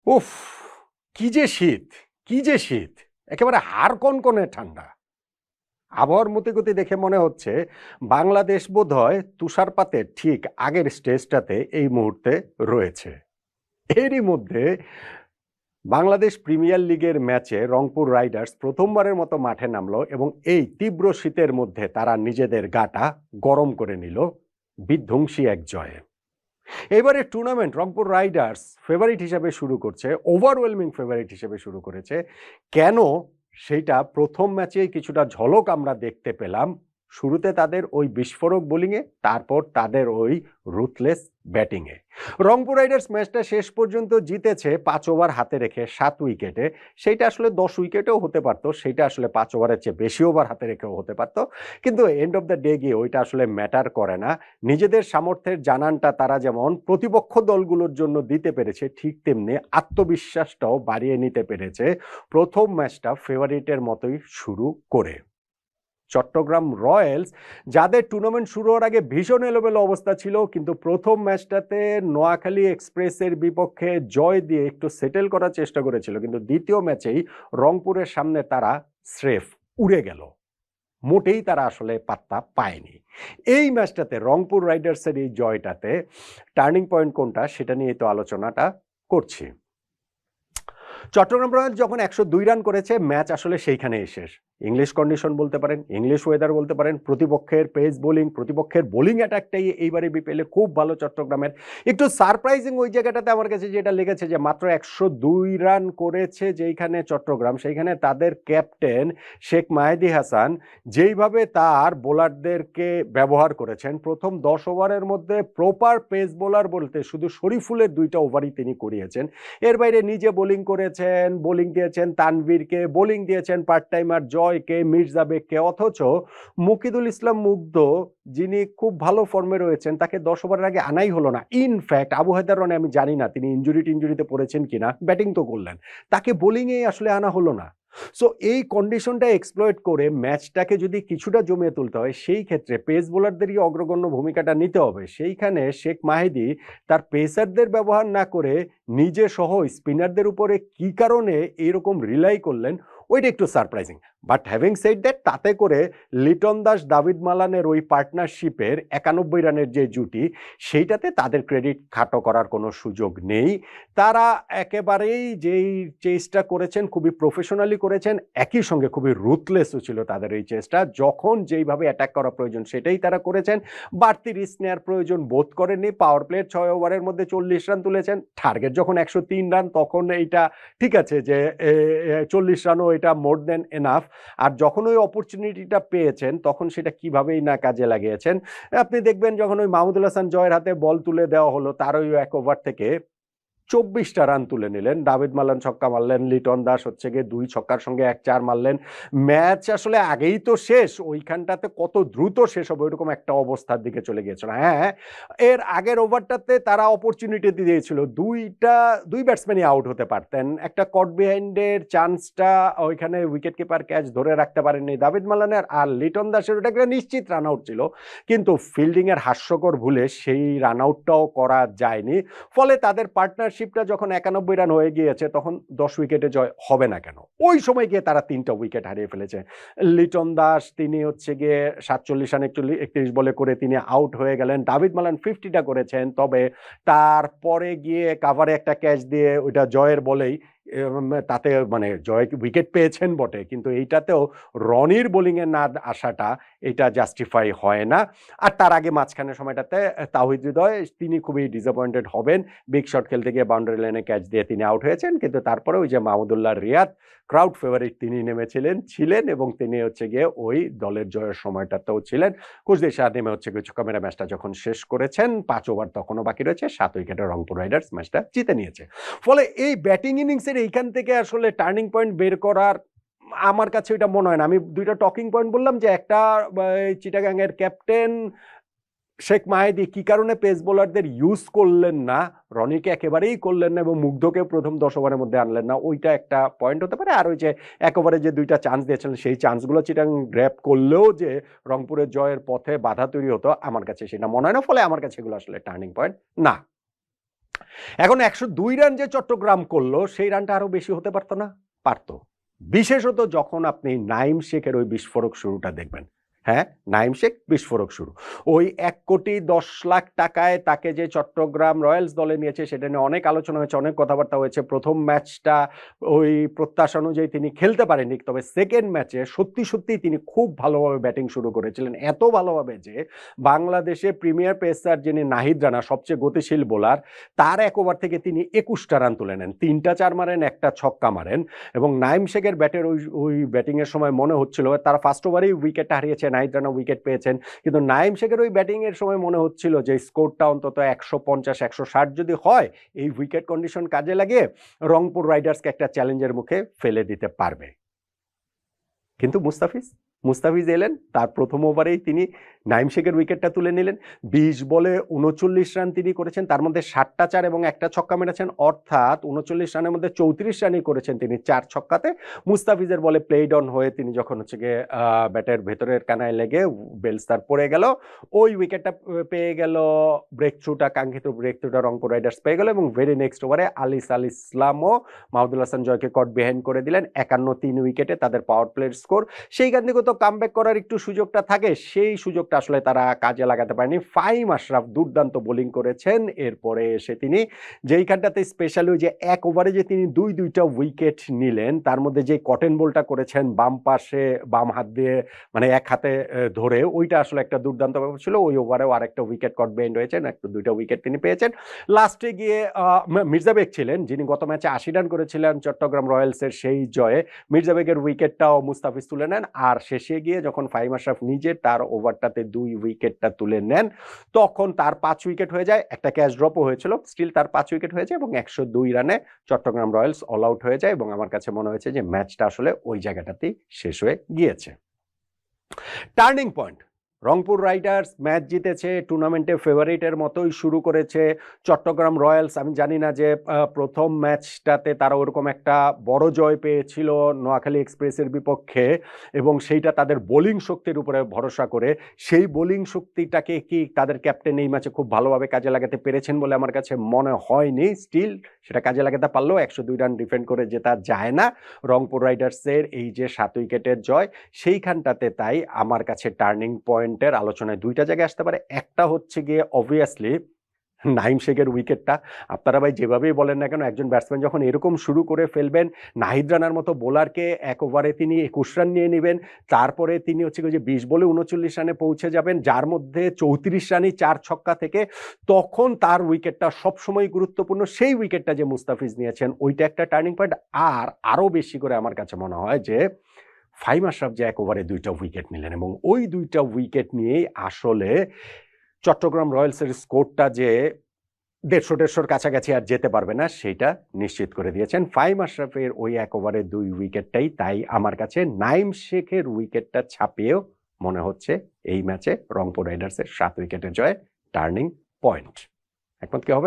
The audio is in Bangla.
উফ, কি যে শীত, কি যে শীত, একেবারে হাড় কনকনে ঠান্ডা। আবহাওয়ার মতিগতি দেখে মনে হচ্ছে বাংলাদেশ বোধহয় তুষারপাতের ঠিক আগের স্টেজটাতে এই মুহূর্তে রয়েছে। এরই মধ্যে বাংলাদেশ প্রিমিয়ার লিগের ম্যাচে রংপুর রাইডার্স প্রথমবারের মতো মাঠে নামলো এবং এই তীব্র শীতের মধ্যে তারা নিজেদের গাটা গরম করে নিল বিধ্বংসী এক জয়ে। এবারে টুর্নামেন্ট রংপুর রাইডার্স ফেভারিট হিসেবে শুরু করছে, ওভারওয়েলমিং ফেভারিট হিসেবে শুরু করেছে। কেন? সেইটা প্রথম ম্যাচেই কিছুটা ঝলক আমরা দেখতে পেলাম। শুরুতে তাদের ওই বিস্ফোরক বোলিংয়ে, তারপর তাদের ওই রুথলেস ব্যাটিংয়ে। রংপুর রাইডার্স ম্যাচটা শেষ পর্যন্ত জিতেছে 5 ওভার হাতে রেখে 7 উইকেটে। সেইটা আসলে 10 উইকেটেও হতে পারতো, সেইটা আসলে 5 ওভারের চেয়ে বেশি ওভার হাতে রেখেও হতে পারতো। কিন্তু এন্ড অফ দ্য ডে গিয়ে ওইটা আসলে ম্যাটার করে না। নিজেদের সামর্থ্যের জানানটা তারা যেমন প্রতিপক্ষ দলগুলোর জন্য দিতে পেরেছে, ঠিক তেমনি আত্মবিশ্বাসটাও বাড়িয়ে নিতে পেরেছে প্রথম ম্যাচটা ফেভারিটের মতোই শুরু করে। চট্টগ্রাম রয়্যালস, যাদের টুর্নামেন্ট শুরু হওয়ার আগে ভীষণ এলোমেলো অবস্থা ছিল, কিন্তু প্রথম ম্যাচটাতে নোয়াখালী এক্সপ্রেসের বিপক্ষে জয় দিয়ে একটু সেটেল করার চেষ্টা করেছিল, কিন্তু দ্বিতীয় ম্যাচেই রংপুরের সামনে তারা স্রেফ উড়ে গেল। মোটেই তারা আসলে পাত্তা পায়নি। এই ম্যাচটাতে রংপুর রাইডার্সের এই জয়টাতে টার্নিং পয়েন্ট কোনটা, সেটা নিয়ে তো আলোচনাটা করছি। চট্টগ্রাম রয়্যালস যখন 102 রান করেছে, ম্যাচ আসলে সেইখানেই শেষ। ইংলিশ কন্ডিশন বলতে পারেন, ইংলিশ ওয়েদার বলতে পারেন, প্রতিপক্ষের পেস বোলিং, প্রতিপক্ষের বোলিং অ্যাটাকটাই এইবারে বিপিএলে খুব ভালো চট্টগ্রামের। একটু সারপ্রাইজিং ওই জায়গাটাতে আমার কাছে যেটা লেগেছে, যে মাত্র 102 রান করেছে যেইখানে চট্টগ্রাম, সেইখানে তাদের ক্যাপ্টেন শেখ মাহেদী হাসান যেইভাবে তার বোলারদেরকে ব্যবহার করেছেন, প্রথম 10 ওভারের মধ্যে প্রপার পেস বোলার বলতে শুধু শরীফুলের 2টা ওভারই তিনি করিয়েছেন। এর বাইরে নিজে বোলিং করেছেন, বোলিং দিয়েছেন তানভীরকে, বোলিং দিয়েছেন পার্ট টাইমার জয়কে, মির্জা বেগকে, অথচ মুকিদুল ইসলাম মুগ্ধ, যিনি খুব ভালো ফর্মে রয়েছেন, তাকে 10 ওভারের আগে আনাই হলো না। ইনফ্যাক্ট আবু হায়দার রনে আমি জানি না তিনি ইনজুরিতে পড়েছেন কিনা, ব্যাটিং তো করলেন, তাকে বোলিংয়ে আসলে আনা হলো না। সো এই কন্ডিশনটা এক্সপ্লয়েট করে ম্যাচটাকে যদি কিছুটা জমিয়ে তুলতে হয়, সেই ক্ষেত্রে পেস বোলারদেরই অগ্রগণ্য ভূমিকাটা নিতে হবে। সেইখানে শেখ মাহেদী তার পেসারদের ব্যবহার না করে নিজে সহ স্পিনারদের উপরে কি কারণে এরকম রিলাই করলেন, ওইটা একটু surprising. But having said that, তাতে করে লিটন দাস দাভিদ মালানের ওই পার্টনারশিপের 91 রানের যে জুটি, সেইটাতে তাদের ক্রেডিট খাটো করার কোনো সুযোগ নেই। তারা একেবারেই যেই চেষ্টা করেছেন খুবই প্রফেশনালি করেছেন, একই সঙ্গে খুবই রুথলেসও ছিল তাদের এই চেষ্টা। যখন যেইভাবে অ্যাটাক করা প্রয়োজন সেটাই তারা করেছেন, বাড়তি রিস্ক নেওয়ার প্রয়োজন বোধ করেননি। পাওয়ার প্লের 6 ওভারের মধ্যে 40 রান তুলেছেন, টার্গেট যখন 103 রান, তখন এইটা ঠিক আছে যে 40 রানও এটা মোর দেন এনাফ। আর যখন ওই অপরচুনিটিটা পেয়েছেন, তখন সেটা কিভাবেই না কাজে লাগিয়েছেন। আপনি দেখবেন যখন ওই মাহমুদুল হাসান জয়ের হাতে বল তুলে দেওয়া হলো, তার ওই 1 ওভার থেকে 24টা রান তুলে নিলেন। দাভিদ মালান ছক্কা মারলেন, লিটন দাস হচ্ছে গিয়ে 2 ছক্কার সঙ্গে 1 চার মারলেন। ম্যাচ আসলে আগেই তো শেষ, ওইখানটাতে কত দ্রুত শেষ হবে ওইরকম একটা অবস্থার দিকে চলে গিয়েছিল। হ্যাঁ, এর আগের ওভারটাতে তারা অপরচুনিটি দিয়েছিল, দুই ব্যাটসম্যানই আউট হতে পারতেন। একটা কট বিহাইন্ডের চান্সটা ওইখানে উইকেট কিপার ক্যাচ ধরে রাখতে পারেননি দাভিদ মালানের, আর লিটন দাসের ওটা একটা নিশ্চিত রান আউট ছিল, কিন্তু ফিল্ডিং এর হাস্যকর ভুলে সেই রান আউটটাও করা যায়নি। ফলে তাদের পার্টনারশিপটা যখন 91 রান হয়ে গিয়েছে, তখন 10 উইকেটে জয় হবে না কেন? ওই সময় গিয়ে তারা 3টা উইকেট হারিয়ে ফেলেছে। লিটন দাস তিনি হচ্ছে গিয়ে 47 রান 31 বলে করে তিনি আউট হয়ে গেলেন। দাভিদ মালান 50টা করেছেন, তবে তারপরে গিয়ে কাভারে একটা ক্যাচ দিয়ে ওইটা জয়ের বলেই তাতে মানে জয় উইকেট পেয়েছেন বটে, কিন্তু এইটাতেও রনির বোলিং এর না আসাটা এটা জাস্টিফাই হয় না। আর তার আগে মাঝখানে সময়টাতে তাওহিদ হৃদয় তিনি খুবই ডিসঅ্যাপয়েন্টেড হবেন, বিগ শট খেলতে গিয়ে বাউন্ডারি লাইনে ক্যাচ দিয়ে তিনি আউট হয়েছেন, কিন্তু তারপরে ওই যে মাহমুদুল্লাহ রিয়াদ ক্রাউড ফেভারিট তিনি ছিলেন এবং তিনি হচ্ছে গিয়ে ওই দলের জয়ের সময়টাতেও ছিলেন। কুচদের শাহ নেমে হচ্ছে গিয়ে ছক্কা মেরে ম্যাচটা যখন শেষ করেছেন, 5 ওভার তখনও বাকি রয়েছে, 7 উইকেটে রংপুর রাইডার্স ম্যাচটা জিতে নিয়েছে। ফলে এই ব্যাটিং ইনিংসের এইখান থেকে আসলে টার্নিং পয়েন্ট বের করার আমার কাছে এটা মনে হয় না। আমি 2টা টকিং পয়েন্ট বললাম, যে একটা চিটাগাং এর ক্যাপ্টেন শেখ মাহেদী কি কারণে পেস বোলারদের ইউজ করলেন না, রনিকে একেবারেই করলেন না এবং মুগ্ধকে প্রথম 10 ওভারের মধ্যে আনলেন না, ওইটা একটা পয়েন্ট হতে পারে। আর ওই যে 1 ওভারে যে 2টা চান্স দিয়েছিলেন, সেই চান্সগুলো চিটাং গ্র্যাব করলেও যে রংপুরের জয়ের পথে বাধা তৈরি হতো, আমার কাছে সেটা মনে হয় না। ফলে আমার কাছে এগুলো আসলে টার্নিং পয়েন্ট না। এখন 102 রান যে চট্টগ্রাম করলো সেই রানটা আরো বেশি হতে পারতো না? পারতো। বিশেষত যখন আপনি নাইম শেখের ওই বিস্ফোরক শুরুটা দেখবেন। হ্যাঁ, নাইম শেখ বিস্ফোরক শুরু। ওই ১,১০,০০,০০০ টাকায় তাকে যে চট্টগ্রাম রয়্যালস দলে নিয়েছে সেটা নিয়ে অনেক আলোচনা হয়েছে, অনেক কথাবার্তা হয়েছে। প্রথম ম্যাচটা ওই প্রত্যাশা অনুযায়ী তিনি খেলতে পারেননি। তবে সেকেন্ড ম্যাচে সত্যিই তিনি খুব ভালোভাবে ব্যাটিং শুরু করেছিলেন। এত ভালোভাবে যে বাংলাদেশে প্রিমিয়ার পেসার যিনি নাহিদ রানা সবচেয়ে গতিশীল বোলার, তার ১ ওভার থেকে তিনি ২১টা রান তুলে নেন। ৩টা ৪ মারেন, ১টা ছক্কা মারেন এবং নাইম শেখের ব্যাটের ওই ব্যাটিংয়ের সময় মনে হচ্ছিল তারা ফার্স্ট ওভারেই উইকেটটা হারিয়েছে, নাহিদ রানা উইকেট পেয়েছেন। কিন্তু নাইম শেখের ওই ব্যাটিংয়ের সময় মনে হচ্ছিল যে স্কোরটা অন্তত ১৫০-১৬০ যদি হয়, এই উইকেট কন্ডিশন কাজে লাগিয়ে রংপুর রাইডার্সকে একটা চ্যালেঞ্জের মুখে ফেলে দিতে পারবে। কিন্তু মুস্তাফিজ এলেন, তার প্রথম ওভারেই তিনি নাইম শেখের উইকেটটা তুলে নিলেন। ২০ বলে ৩৯ রান তিনি করেছেন, তার মধ্যে ৭টা ৪ এবং ১টা ছক্কা মেরেছেন, অর্থাৎ ৩৯ রানের মধ্যে ৩৪ রানই করেছেন তিনি ৪ ছক্কাতে। মুস্তাফিজের বলে প্লেড অন হয়ে তিনি যখন হচ্ছে গিয়ে ব্যাটের ভেতরের কানায় লেগে বেলস তার পড়ে গেল, ওই উইকেটটা পেয়ে গেল, কাঙ্ক্ষিত ব্রেক থ্রুটা রংপুর রাইডার্স পেয়ে গেল এবং ভেরি নেক্সট ওভারে আলিস আল ইসলাম ও মাহমুদুল হাসান জয়কে কট বিহাইন্ড করে দিলেন ৫১-৩ উইকেটে তাদের পাওয়ার প্লের স্কোর। সেইখান থেকে তো কামব্যাক করার একটু সুযোগটা থাকে, সেই সুযোগটা আসলে তারা কাজে লাগাতে পারেনি। ফাহিম আশরাফ দুর্দান্ত বোলিং করেছেন। এরপরে এসে তিনি যেইখানটাতে স্পেশালি ওই যে ১ ওভারে যে তিনি দুইটা উইকেট নিলেন, তার মধ্যে যে কটেন বলটা করেছেন বাম পাশে বাম হাত দিয়ে মানে এক হাতে ধরে, ওইটা আসলে একটা দুর্দান্ত ব্যাপার ছিল। ওই ওভারেও আরেকটা উইকেট কট বিহাইন্ড হয়েছেন, দুইটা উইকেট তিনি পেয়েছেন। লাস্টে গিয়ে মির্জা বেগ ছিলেন যিনি গত ম্যাচে ৮০ রান করেছিলেন চট্টগ্রাম রয়্যালসের সেই জয়ে। মির্জা বেগের উইকেটটাও মুস্তাফিজ তুলে নেন, আর শেষে গিয়ে যখন ফাহিম আশরাফ নিজে তার ওভারটাতে ২ উইকেটটা তুলে নেন, তখন তার ৫ উইকেট হয়ে যায়। একটা ক্যাচ ড্রপও হয়েছিল, স্টিল তার ৫ উইকেট হয়ে যায় এবং ১০২ রানে চট্টগ্রাম রয়্যালস অল আউট হয়ে যায় এবং আমার কাছে মনে হয়েছে যে ম্যাচটা আসলে ওই জায়গাটাতেই শেষ হয়ে গিয়েছে। Turning point, Rangpur Riders match জিতেছে, টুর্নামেন্টে ফেভারিটের মতোই শুরু করেছে। চট্টগ্রাম রয়্যালস, আমি জানি না যে প্রথম ম্যাচটাতে তারা ওরকম একটা বড় জয় পেয়েছিল নোয়াখালী এক্সপ্রেসের বিপক্ষে এবং সেইটা তাদের বোলিং শক্তির উপরে ভরসা করে। সেই বোলিং শক্তিটাকে কি তাদের ক্যাপ্টেন এই ম্যাচে খুব ভালোভাবে কাজে লাগাতে পেরেছেন বলে আমার কাছে মনে হয়নি। স্টিল সেটা কাজে লাগাতে পারলেও ১০২ রান ডিফেন্ড করে জেতা যায় না। রংপুর রাইডার্সের এই যে ৭ উইকেটের জয়, সেইখানটাতে তাই আমার কাছে টার্নিং পয়েন্টের আলোচনায় ২টা জায়গায় আসতে পারে। একটা হচ্ছে গিয়ে অবভিয়াসলি নাইম শেখের উইকেটটা। আপনারা ভাই যেভাবেই বলেন না কেন, একজন ব্যাটসম্যান যখন এরকম শুরু করে ফেলবেন, নাহিদ রানার মতো বোলারকে ১ ওভারে তিনি ২১ রান নিয়ে নেবেন, তারপরে তিনি হচ্ছে যে ২০ বলে ৩৯ রানে পৌঁছে যাবেন, যার মধ্যে ৩৪ রানই ৪ ছক্কা থেকে, তখন তার উইকেটটা সবসময় গুরুত্বপূর্ণ। সেই উইকেটটা যে মুস্তাফিজ নিয়েছেন, ওইটা একটা টার্নিং পয়েন্ট। আর আরও বেশি করে আমার কাছে মনে হয় যে ফাহিম আশরাফ যে ১ ওভারে ২টা উইকেট নিলেন এবং ওই ২টা উইকেট নিয়েই আসলে চট্টগ্রাম রয়্যালসের স্কোরটা যে ১৫০-১৫০-র কাছাকাছি আর যেতে পারবে না, সেটা নিশ্চিত করে দিয়েছেন ফাহিম আশরাফের ওই ১ ওভারে ২ উইকেটটাই। তাই আমার কাছে নাইম শেখের উইকেটটা ছাপিয়েও মনে হচ্ছে এই ম্যাচে রংপুর রাইডার্সের ৭ উইকেটের জয় টার্নিং পয়েন্ট। একমত কি হবে?